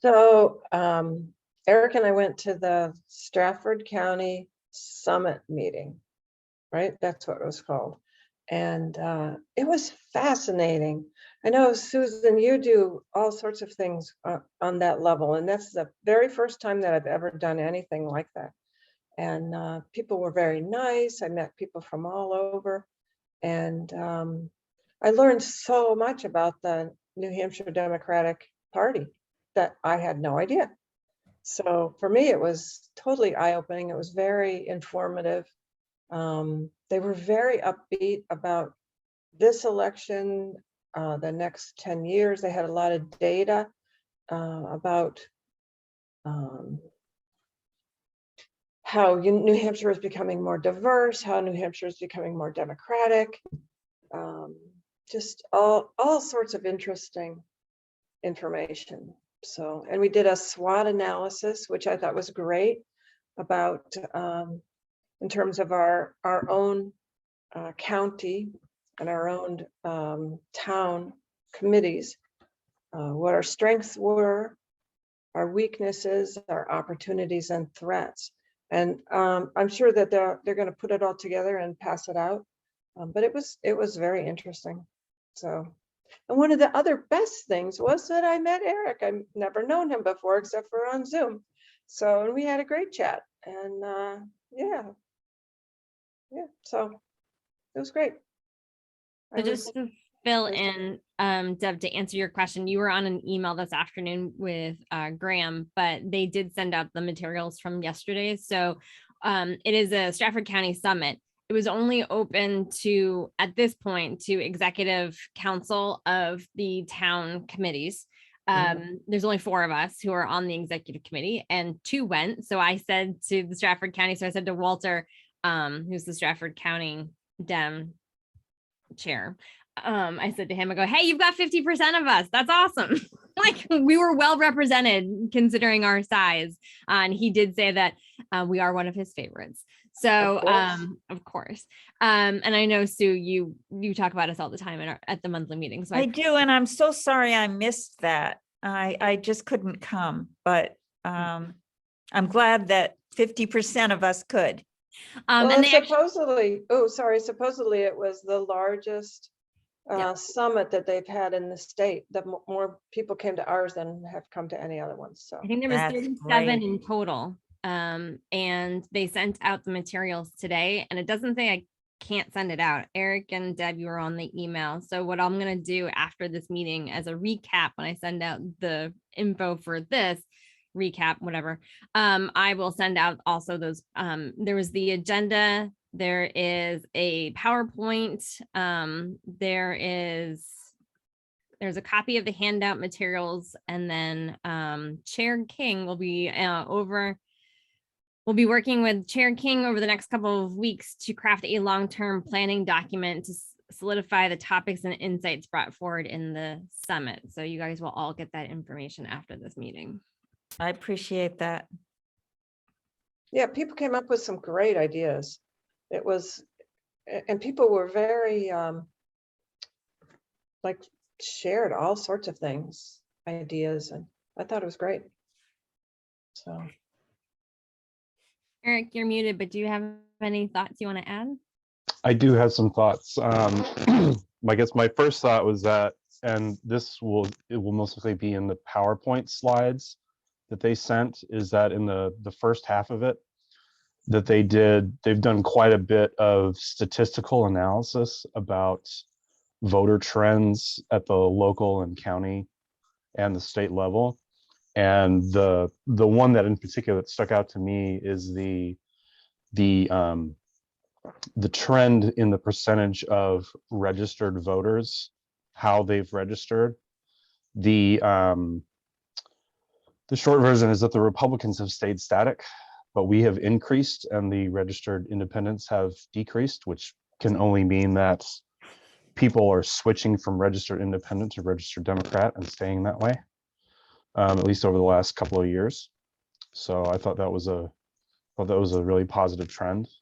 So Erik and I went to the Strafford County Summit meeting, right? That's what it was called. And it was fascinating. I know, Susan, you do all sorts of things on that level. And that's the very first time that I've ever done anything like that. And people were very nice. I met people from all over. And I learned so much about the New Hampshire Democratic Party that I had no idea. So for me, it was totally eye-opening. It was very informative. They were very upbeat about this election, the next 10 years. They had a lot of data about how New Hampshire is becoming more diverse, how New Hampshire is becoming more democratic, just all sorts of interesting information. So, and we did a SWOT analysis, which I thought was great about in terms of our own county and our own town committees, what our strengths were, our weaknesses, our opportunities and threats. And I'm sure that they're going to put it all together and pass it out. But it was very interesting. So, and one of the other best things was that I met Erik. I've never known him before except for on Zoom. So, and we had a great chat. And yeah, so it was great. So just to fill in, Deb, to answer your question, you were on an email this afternoon with Graham, but they did send out the materials from yesterday. So it is a Strafford County Summit. It was only open to, at this point, to executive council of the town committees. There's only 4 of us who are on the executive committee, and 2 went. So I said to the Strafford County, so I said to Walter, who's the Strafford County Dem chair, I said to him, I go, hey, you've got 50% of us. That's awesome. Like, we were well represented considering our size. And he did say that we are one of his favorites. So of course. And I know, Sue, you talk about us all the time at the monthly meetings. So I do, and I'm so sorry I missed that. I just couldn't come, but I'm glad that 50% of us could. Well, and supposedly it was the largest summit that they've had in the state. That more people came to ours than have come to any other ones. So I think there was 37 in total. And they sent out the materials today, and it doesn't say I can't send it out. Erik and Deb, you were on the email. So what I'm going to do after this meeting as a recap, when I send out the info for this recap, whatever, I will send out also those. There was the agenda. There is a PowerPoint. There's a copy of the handout materials, and then Chair King will be We'll be working with Chair King over the next couple of weeks to craft a long-term planning document to solidify the topics and insights brought forward in the summit. So you guys will all get that information after this meeting. I appreciate that. Yeah, people came up with some great ideas. It was, and people were very like shared all sorts of things, ideas, and I thought it was great. So. Erik, you're muted, but do you have any thoughts you want to add? I do have some thoughts. I guess my first thought was that, and it will most likely be in the PowerPoint slides that they sent, is that in the first half of it, that they've done quite a bit of statistical analysis about voter trends at the local and county and the state level. And the one that in particular that stuck out to me is the trend in the percentage of registered voters, how they've registered. The short version is that the Republicans have stayed static, but we have increased and the registered independents have decreased, which can only mean that people are switching from registered independent to registered Democrat and staying that way. At least over the last couple of years. So I thought that was a really positive trend.